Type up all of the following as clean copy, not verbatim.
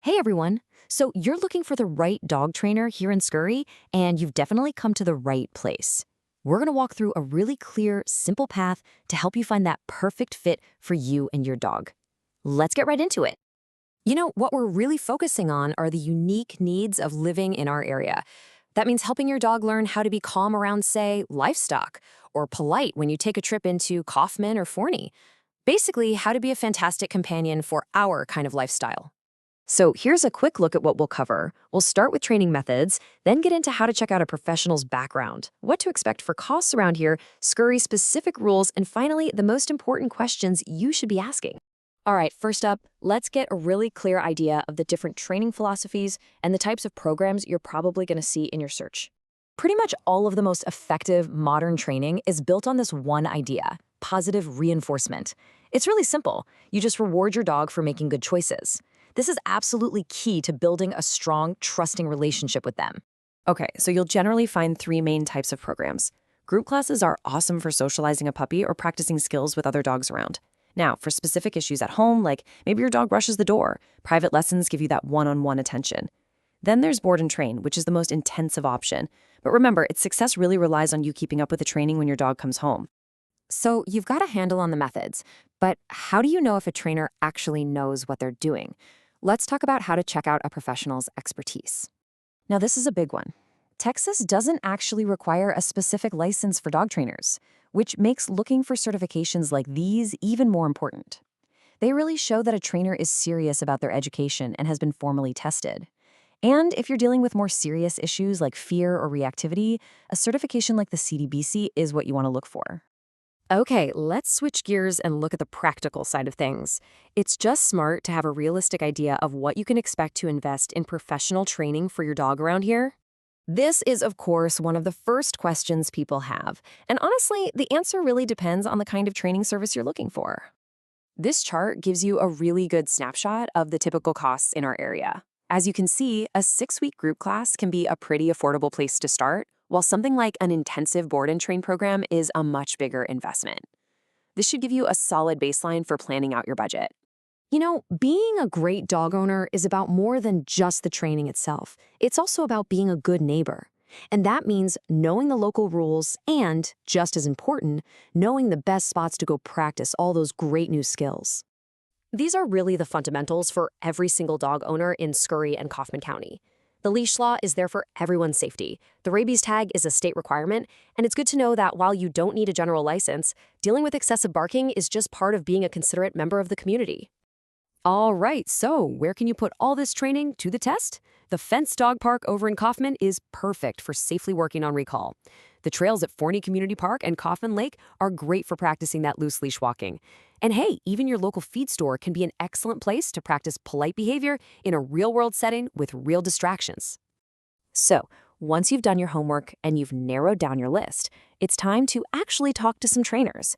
Hey everyone! So you're looking for the right dog trainer here in Scurry, and you've definitely come to the right place. We're going to walk through a really clear, simple path to help you find that perfect fit for you and your dog. Let's get right into it. What we're really focusing on are the unique needs of living in our area. That means helping your dog learn how to be calm around, say, livestock, or polite when you take a trip into Kaufman or Forney. Basically, how to be a fantastic companion for our kind of lifestyle. So here's a quick look at what we'll cover. We'll start with training methods, then get into how to check out a professional's background, what to expect for costs around here, Scurry-specific rules, and finally, the most important questions you should be asking. All right, first up, let's get a really clear idea of the different training philosophies and the types of programs you're probably going to see in your search. Pretty much all of the most effective modern training is built on this one idea: positive reinforcement. It's really simple. You just reward your dog for making good choices. This is absolutely key to building a strong, trusting relationship with them. Okay, so you'll generally find three main types of programs. Group classes are awesome for socializing a puppy or practicing skills with other dogs around. Now, for specific issues at home, like maybe your dog rushes the door, private lessons give you that one-on-one attention. Then there's board and train, which is the most intensive option. But remember, its success really relies on you keeping up with the training when your dog comes home. So you've got a handle on the methods, but how do you know if a trainer actually knows what they're doing? Let's talk about how to check out a professional's expertise. Now, this is a big one. Texas doesn't actually require a specific license for dog trainers, which makes looking for certifications like these even more important. They really show that a trainer is serious about their education and has been formally tested. And if you're dealing with more serious issues like fear or reactivity, a certification like the CDBC is what you want to look for. Okay, let's switch gears and look at the practical side of things. It's just smart to have a realistic idea of what you can expect to invest in professional training for your dog around here. This is, of course, one of the first questions people have. And honestly, the answer really depends on the kind of training service you're looking for. This chart gives you a really good snapshot of the typical costs in our area. As you can see, a 6-week group class can be a pretty affordable place to start, while something like an intensive board and train program is a much bigger investment. This should give you a solid baseline for planning out your budget. Being a great dog owner is about more than just the training itself. It's also about being a good neighbor. And that means knowing the local rules and, just as important, knowing the best spots to go practice all those great new skills. These are really the fundamentals for every single dog owner in Scurry and Kaufman County. The leash law is there for everyone's safety. The rabies tag is a state requirement, and it's good to know that while you don't need a general license, dealing with excessive barking is just part of being a considerate member of the community. All right, so where can you put all this training to the test? The fenced dog park over in Kaufman is perfect for safely working on recall. The trails at Forney Community Park and Kaufman Lake are great for practicing that loose leash walking. And hey, even your local feed store can be an excellent place to practice polite behavior in a real-world setting with real distractions. So, once you've done your homework and you've narrowed down your list, it's time to actually talk to some trainers.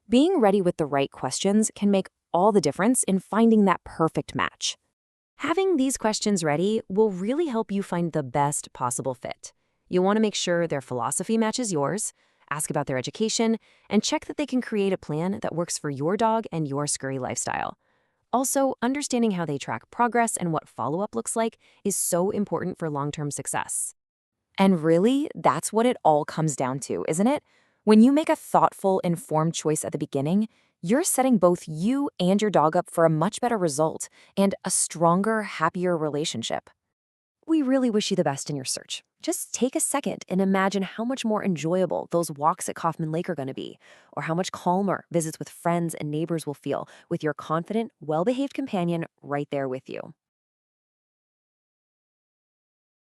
Being ready with the right questions can make all the difference in finding that perfect match. Having these questions ready will really help you find the best possible fit. You'll want to make sure their philosophy matches yours, ask about their education, and check that they can create a plan that works for your dog and your Scurry lifestyle. Also, understanding how they track progress and what follow-up looks like is so important for long-term success. And really, that's what it all comes down to, isn't it? When you make a thoughtful, informed choice at the beginning, you're setting both you and your dog up for a much better result and a stronger, happier relationship. We really wish you the best in your search. Just take a second and imagine how much more enjoyable those walks at Kaufman Lake are going to be, or how much calmer visits with friends and neighbors will feel with your confident, well-behaved companion right there with you.